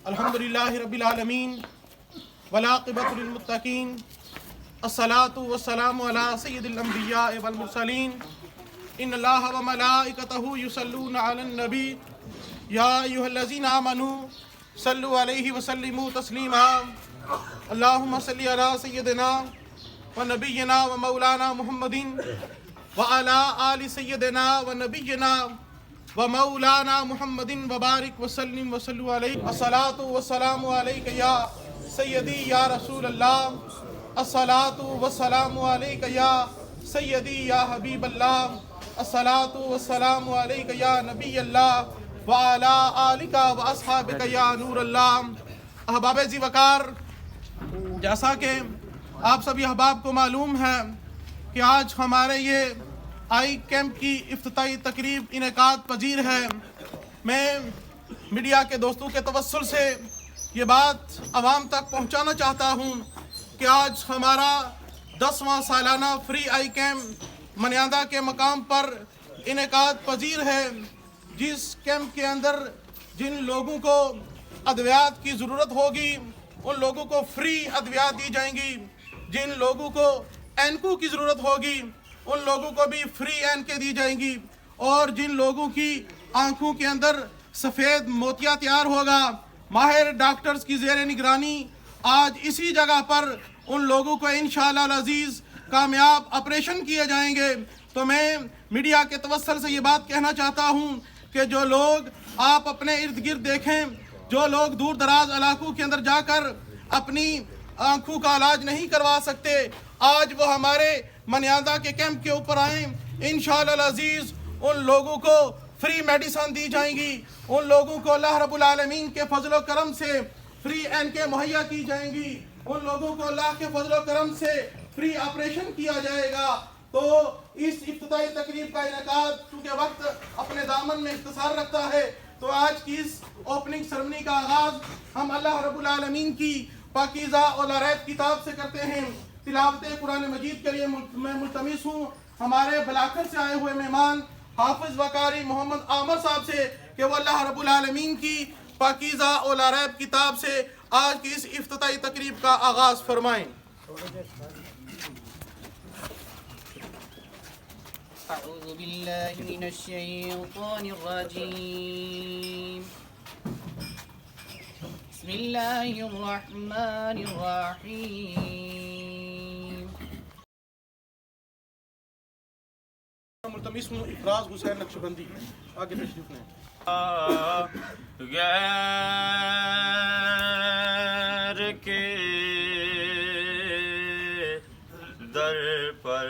الحمدللہ رب العالمین والعاقبۃ للمتقین الصلاۃ والسلام علی سید الانبیاء والمرسلین ان اللہ وملائکتہ یصلون علی النبی یا ایھا الذین آمنوا صلوا علیہ وسلموا تسلیما اللہم صلی علی سیدنا ونبینا ومولانا محمد وعلی آل سیدنا ونبینا ومولانا محمد وبارک وسلم وصلوا علیہ الصلاۃ والسلام علیک یا سیدی یا رسول اللہ الصلاۃ والسلام علیک یا سیدی یا حبیب اللہ الصلاۃ والسلام علیک یا نبی اللہ وعلی آلک واصحابک یا نور اللہ۔ احباب ذی وقار، جیسا کہ آپ سبھی احباب کو معلوم ہے کہ آج ہمارے یہ آئی کیمپ کی افتتاحی تقریب انعقاد پذیر ہے۔ میں میڈیا کے دوستوں کے توسل سے یہ بات عوام تک پہنچانا چاہتا ہوں کہ آج ہمارا 10واں سالانہ فری آئی کیمپ منیادہ کے مقام پر انعقاد پذیر ہے، جس کیمپ کے اندر جن لوگوں کو ادویات کی ضرورت ہوگی ان لوگوں کو فری ادویات دی جائیں گی، جن لوگوں کو اینکو کی ضرورت ہوگی ان لوگوں کو بھی فری اینکیں دی جائیں گی، اور جن لوگوں کی آنکھوں کے اندر سفید موتیا تیار ہوگا، ماہر ڈاکٹرز کی زیر نگرانی آج اسی جگہ پر ان لوگوں کو انشاءاللہ العزیز کامیاب آپریشن کیے جائیں گے۔ تو میں میڈیا کے توسل سے یہ بات کہنا چاہتا ہوں کہ جو لوگ آپ اپنے ارد گرد دیکھیں، جو لوگ دور دراز علاقوں کے اندر جا کر اپنی آنکھوں کا علاج نہیں کروا سکتے، آج وہ ہمارے منیادہ کے کیمپ کے اوپر آئیں، انشاءاللہ العزیز ان لوگوں کو فری میڈیسن دی جائیں گی، ان لوگوں کو اللہ رب العالمین کے فضل و کرم سے فری اینکیں مہیا کی جائیں گی، ان لوگوں کو اللہ کے فضل و کرم سے فری آپریشن کیا جائے گا۔ تو اس افتتاحی تقریب کا انعقاد چونکہ وقت اپنے دامن میں اختصار رکھتا ہے، تو آج کی اس اوپننگ سرمنی کا آغاز ہم اللہ رب العالمین کی پاکیزہ اور لا ریب کتاب سے کرتے ہیں۔ تلاوت قرآن مجید کے لیے میں ملتمس ہوں ہمارے بلاکر سے آئے ہوئے مہمان حافظ وقاری محمد عامر صاحب سے کہ وہ اللہ رب العالمین کی پاکیزہ اور لا ریب کتاب سے آج کی اس افتتاحی تقریب کا آغاز فرمائیں۔ اعوذ باللہ من الشیطان الرجیم، بسم اللہ الرحمن الرحیم۔ ملتمس ہوں افراز حسین نقشبندی آگے تشریف لیں۔ غیر کے در پر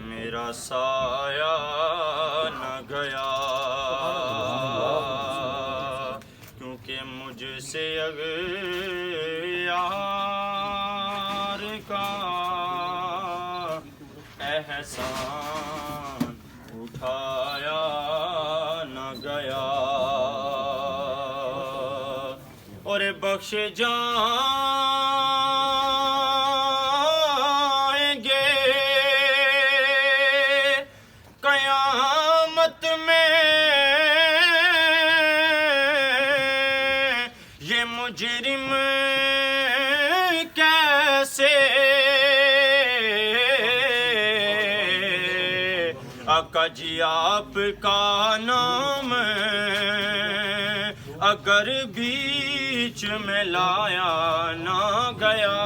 میرا سایہ نہ گیا، کیونکہ مجھ سے اغیار کا احسان اٹھایا نہ گیا، اور بخش جائیں گے قیامت میں یہ مجرم کیسے، آقا جی آپ کا نام اگر بیچ میں لایا نہ گیا،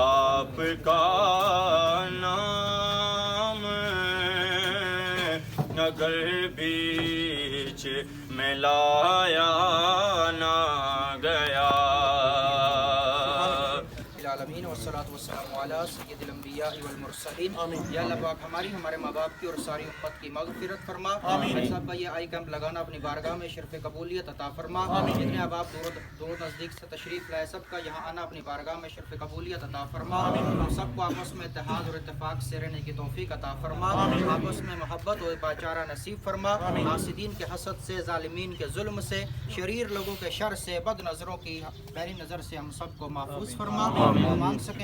آپ کا نام اگر بیچ میں لایا نہ گیا۔ العالمین والصلاة والسلام علی سید الانبیاء والمرسلین۔ یا اللہ پاک ہمارے ماں باپ کی اور ساری امت کی مغفرت فرما۔ صاحب کا یہ آئی کیمپ لگانا اپنی بارگاہ میں شرف قبولیت عطا فرما۔ جتنے احباب دور نزدیک سے تشریف لائے سب کا یہاں آنا اپنی بارگاہ میں شرف قبولیت عطا فرما۔ ہم سب کو آپس میں اتحاد اور اتفاق سے رہنے کی توفیق عطا فرما، آپس میں محبت اور بھائی چارہ نصیب فرما، حاسدین کے حسد سے، ظالمین کے ظلم سے، شریر لوگوں کے شر سے، بد نظروں کی میری نظر سے ہم سب کو محفوظ فرما۔ جو مانگ سکے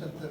70।